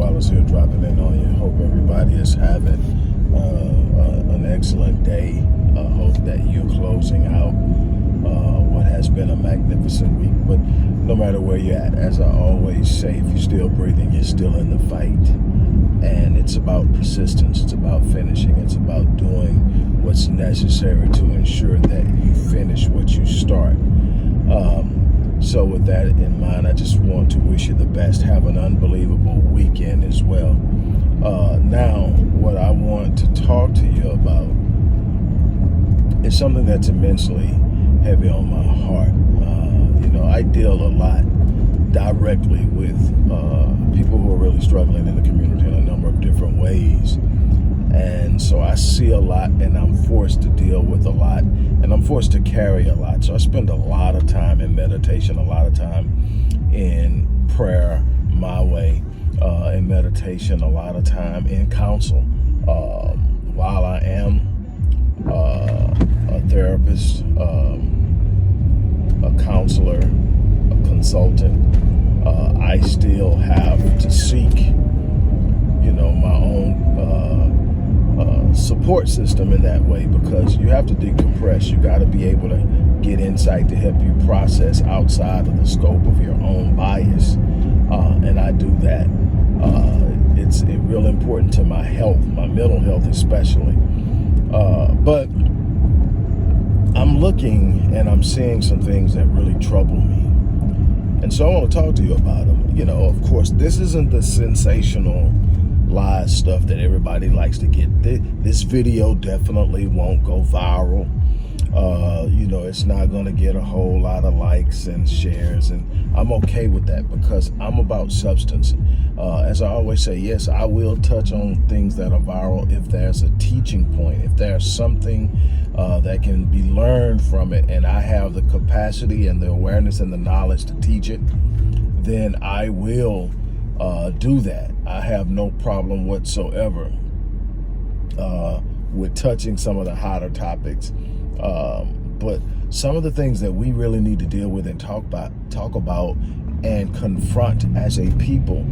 Wallace here, dropping in on you. Hope everybody is having an excellent day. Hope that you're closing out what has been a magnificent week. But no matter where you're at, as I always say, if you're still breathing, you're still in the fight. And it's about persistence. It's about finishing. It's about doing what's necessary to ensure that you finish what you start. So with that in mind, I just want to wish you the best. Have an unbelievable weekend as well. Now, what I want to talk to you about is something that's immensely heavy on my heart. I deal a lot directly with people who are really struggling in the community in a number of different ways. And so I see a lot, and I'm forced to deal with a lot, and I'm forced to carry a lot. So I spend a lot of time in meditation, a lot of time in prayer my way, in meditation, a lot of time in counsel. While I am a therapist, a counselor, a consultant, I still have to seek, my own support system in that way, because you have to decompress. You got to be able to get insight to help you process outside of the scope of your own bias, and I do that. It's real important to my health, my mental health especially. But I'm looking and I'm seeing some things that really trouble me. And so I want to talk to you about them. Of course, this isn't the sensational lies stuff that everybody likes to get. This video definitely won't go viral. It's not going to get a whole lot of likes and shares, and I'm okay with that because I'm about substance. As I always say, yes, I will touch on things that are viral if there's a teaching point, if there's something that can be learned from it, and I have the capacity and the awareness and the knowledge to teach it, then I will do that. I have no problem whatsoever with touching some of the hotter topics. But some of the things that we really need to deal with and talk about and confront as a people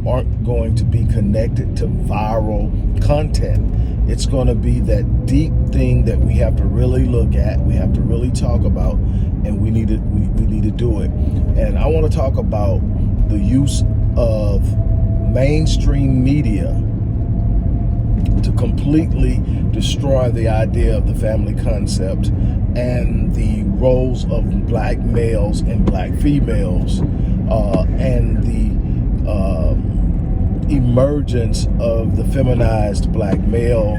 aren't going to be connected to viral content. It's going to be that deep thing that we have to really look at, we have to really talk about, and we need to do it. And I want to talk about the use of mainstream media to completely destroy the idea of the family concept and the roles of black males and black females, and the emergence of the feminized black male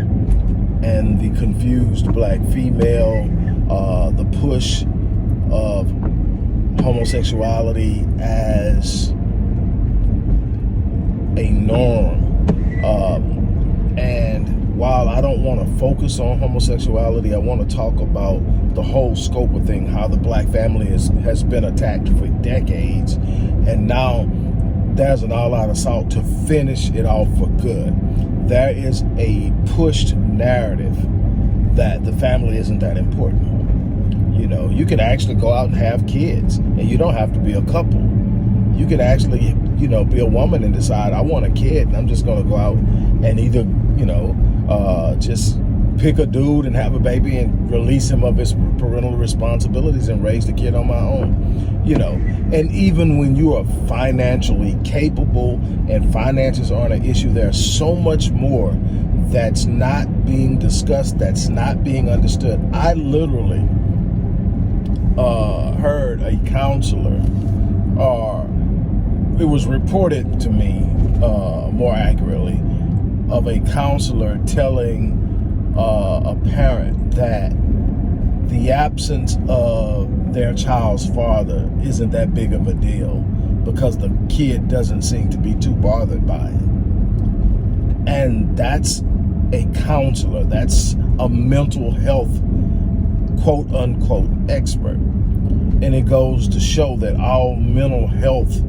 and the confused black female, the push of homosexuality as a norm. And while I don't want to focus on homosexuality, I want to talk about the whole scope of things, how the black family has been attacked for decades, and now there's an all-out assault to finish it off for good. There is a pushed narrative that the family isn't that important. You can actually go out and have kids, and you don't have to be a couple. You can actually, be a woman and decide, I want a kid, and I'm just going to go out and either, just pick a dude and have a baby and release him of his parental responsibilities and raise the kid on my own, And even when you are financially capable and finances aren't an issue, there's so much more that's not being discussed, that's not being understood. I literally heard a counselor, or it was reported to me, more accurately, of a counselor telling a parent that the absence of their child's father isn't that big of a deal because the kid doesn't seem to be too bothered by it. And that's a counselor, that's a mental health quote unquote expert. And it goes to show that all mental health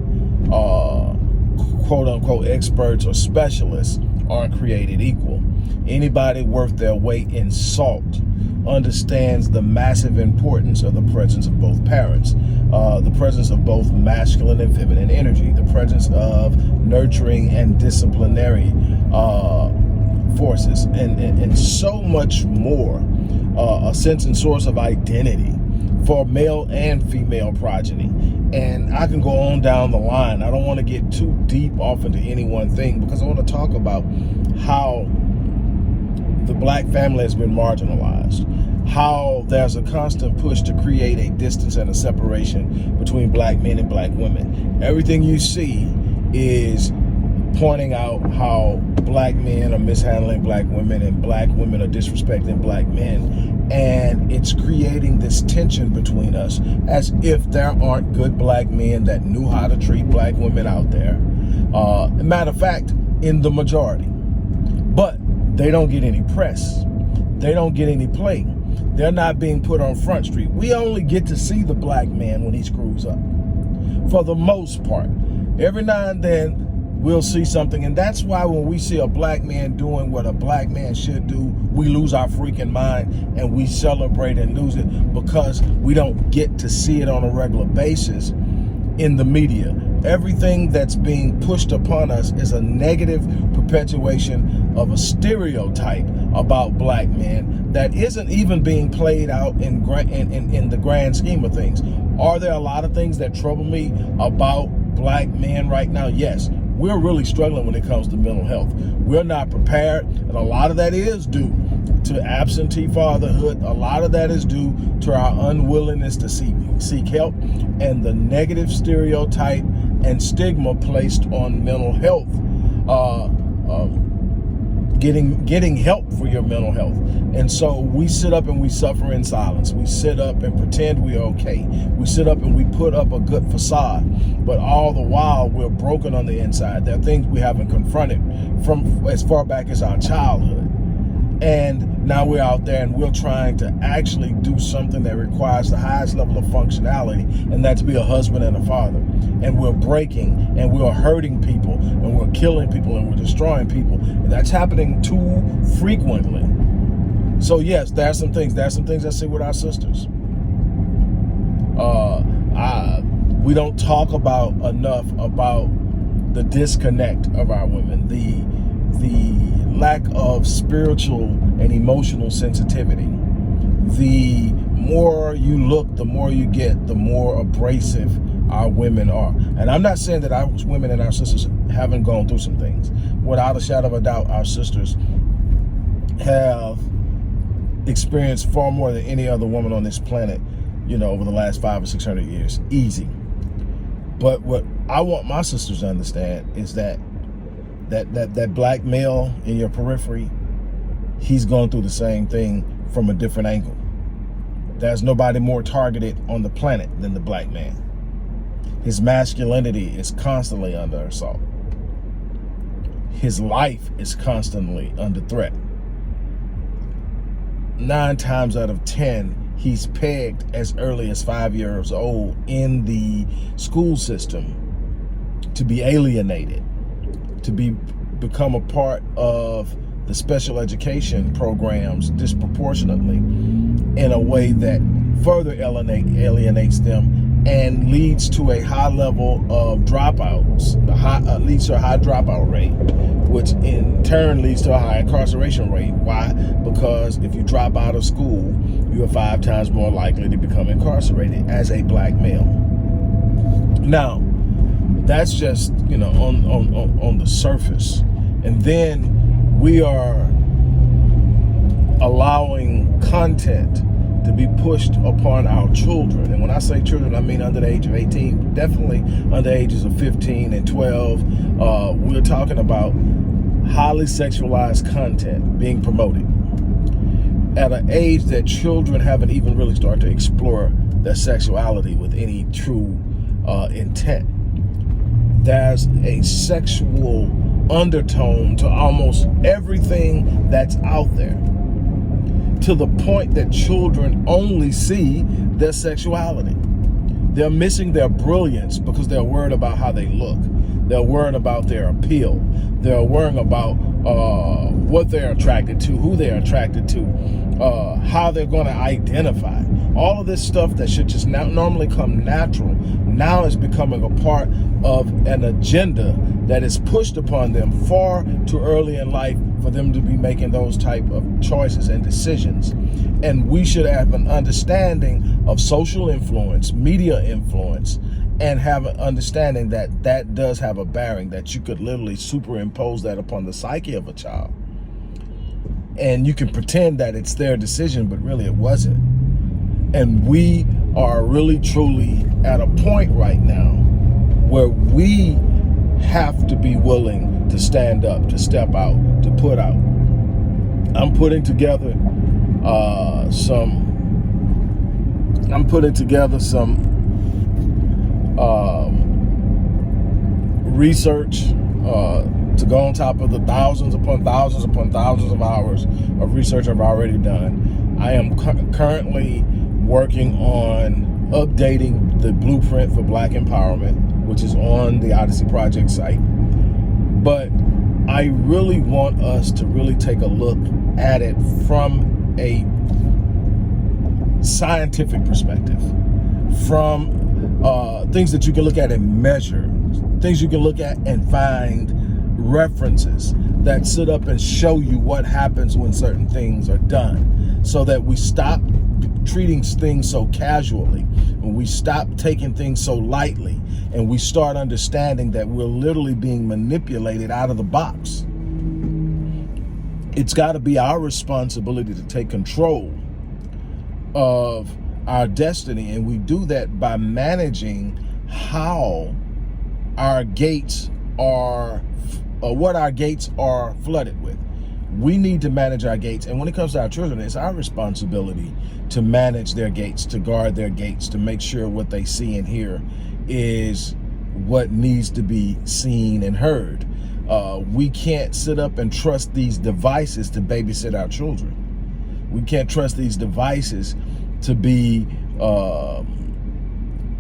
quote unquote experts or specialists aren't created equal. Anybody worth their weight in salt understands the massive importance of the presence of both parents, the presence of both masculine and feminine energy, the presence of nurturing and disciplinary forces, and so much more, a sense and source of identity for male and female progeny. And I can go on down the line. I don't want to get too deep off into any one thing, because I want to talk about how the black family has been marginalized, how there's a constant push to create a distance and a separation between black men and black women. Everything you see is pointing out how black men are mishandling black women and black women are disrespecting black men. And it's creating this tension between us, as if there aren't good black men that knew how to treat black women out there. Matter of fact, in the majority. But they don't get any press. They don't get any play. They're not being put on Front Street. We only get to see the black man when he screws up, for the most part. Every now and then, we'll see something, and that's why when we see a black man doing what a black man should do, we lose our freaking mind and we celebrate and lose it, because we don't get to see it on a regular basis in the media. Everything that's being pushed upon us is a negative perpetuation of a stereotype about black men that isn't even being played out in the grand scheme of things. Are there a lot of things that trouble me about black men right now? Yes. We're really struggling when it comes to mental health. We're not prepared, and a lot of that is due to absentee fatherhood. A lot of that is due to our unwillingness to seek help, and the negative stereotype and stigma placed on mental health. Getting help for your mental health. And so we sit up and we suffer in silence. We sit up and pretend we're okay. We sit up and we put up a good facade, but all the while we're broken on the inside. There are things we haven't confronted from as far back as our childhood. And now we're out there and we're trying to actually do something that requires the highest level of functionality, and that's be a husband and a father. And we're breaking, and we're hurting people, and we're killing people, and we're destroying people. And that's happening too frequently. So yes, there's some things I see with our sisters. We don't talk about enough about the disconnect of our women, the lack of spiritual and emotional sensitivity. The more you look, the more you get, the more abrasive our women are. And I'm not saying that our women and our sisters haven't gone through some things. Without a shadow of a doubt, our sisters have experienced far more than any other woman on this planet, over the last 500 or 600 years. Easy. But what I want my sisters to understand is that black male in your periphery, he's going through the same thing from a different angle. There's nobody more targeted on the planet than the black man. His masculinity is constantly under assault. His life is constantly under threat. 9 times out of 10, he's pegged as early as 5 years old in the school system to be alienated, to become a part of the special education programs disproportionately in a way that further alienates them and leads to a high level of dropouts, leads to a high dropout rate, which in turn leads to a high incarceration rate. Why? Because if you drop out of school, you are 5 times more likely to become incarcerated as a black male. Now, that's just, on the surface. And then we are allowing content to be pushed upon our children. And when I say children, I mean under the age of 18, definitely under ages of 15 and 12. We're talking about highly sexualized content being promoted at an age that children haven't even really started to explore their sexuality with any true intent. There's a sexual undertone to almost everything that's out there, to the point that children only see their sexuality. They're missing their brilliance because they're worried about how they look. They're worried about their appeal. They're worrying about what they're attracted to, who they're attracted to, how they're going to identify. All of this stuff that should just normally come natural now is becoming a part of an agenda that is pushed upon them far too early in life for them to be making those type of choices and decisions. And we should have an understanding of social influence, media influence, and have an understanding that that does have a bearing, that you could literally superimpose that upon the psyche of a child. And you can pretend that it's their decision, but really it wasn't. And we are really truly at a point right now where we have to be willing to stand up, to step out, to put out. I'm putting together some research to go on top of the thousands upon thousands upon thousands of hours of research I've already done. I am currently working on updating the blueprint for Black empowerment, which is on the Odyssey Project site. But I really want us to really take a look at it from a scientific perspective, from things that you can look at and measure, things you can look at and find references that sit up and show you what happens when certain things are done, so that we stop treating things so casually, and we stop taking things so lightly, and we start understanding that we're literally being manipulated out of the box. It's got to be our responsibility to take control of our destiny, and we do that by managing how our gates are, what our gates are flooded with. We need to manage our gates, and when it comes to our children, it's our responsibility to manage their gates, to guard their gates, to make sure what they see and hear is what needs to be seen and heard. We can't sit up and trust these devices to babysit our children. We can't trust these devices to be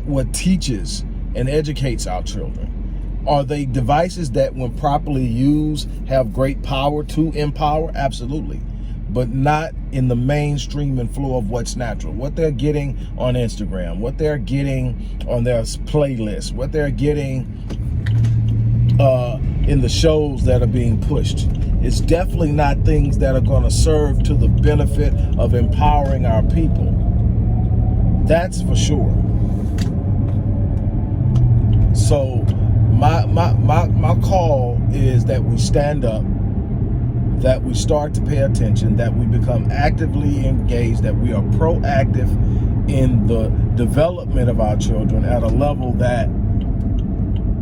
what teaches and educates our children. Are they devices that, when properly used, have great power to empower? Absolutely. But not in the mainstream and flow of what's natural. What they're getting on Instagram, what they're getting on their playlist, what they're getting in the shows that are being pushed. It's definitely not things that are going to serve to the benefit of empowering our people. That's for sure. So my call is that we stand up, that we start to pay attention, that we become actively engaged, that we are proactive in the development of our children at a level that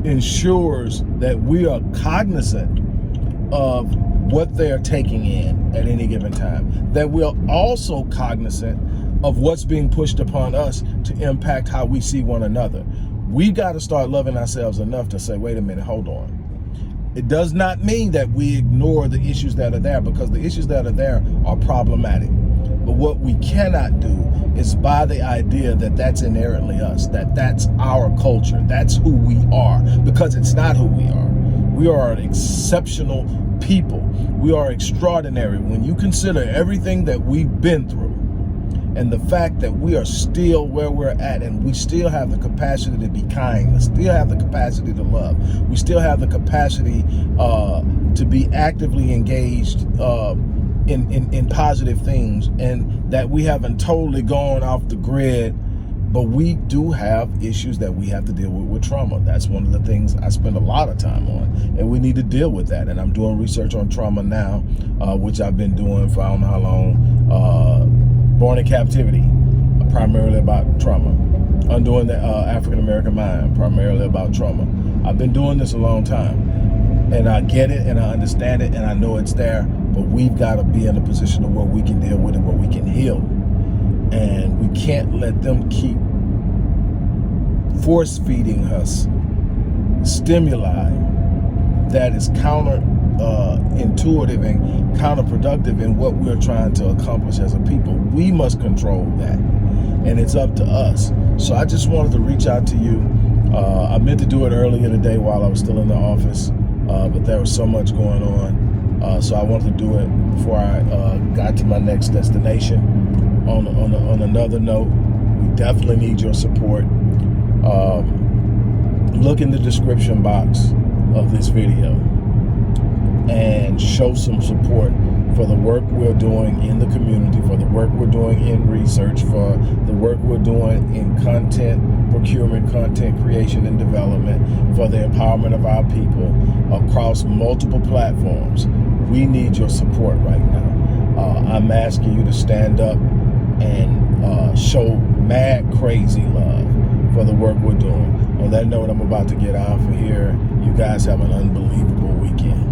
ensures that we are cognizant of what they are taking in at any given time, that we're also cognizant of what's being pushed upon us to impact how we see one another. We got to start loving ourselves enough to say, wait a minute, hold on. It does not mean that we ignore the issues that are there, because the issues that are there are problematic. But what we cannot do is buy the idea that that's inherently us, that that's our culture, that's who we are, because it's not who we are. We are an exceptional people. We are extraordinary when you consider everything that we've been through, and the fact that we are still where we're at, and we still have the capacity to be kind, we still have the capacity to love, we still have the capacity to be actively engaged in positive things, and that we haven't totally gone off the grid. But we do have issues that we have to deal with trauma. That's one of the things I spend a lot of time on, and we need to deal with that. And I'm doing research on trauma now, which I've been doing for I don't know how long. Born in Captivity, primarily about trauma. Undoing the African American Mind, primarily about trauma. I've been doing this a long time, and I get it, and I understand it, and I know it's there, but we've got to be in a position of where we can deal with it, where we can heal. And we can't let them keep force feeding us stimuli that is intuitive and counterproductive in what we're trying to accomplish as a people. We must control that. and it's up to us. So I just wanted to reach out to you. I meant to do it earlier today while I was still in the office, but there was so much going on. So I wanted to do it before I got to my next destination. On another note, we definitely need your support. Look in the description box of this video and show some support for the work we're doing in the community, for the work we're doing in research, for the work we're doing in content procurement, content creation and development, for the empowerment of our people across multiple platforms. We need your support right now. I'm asking you to stand up and show mad crazy love for the work we're doing. On that note, I'm about to get out of here. You guys have an unbelievable weekend.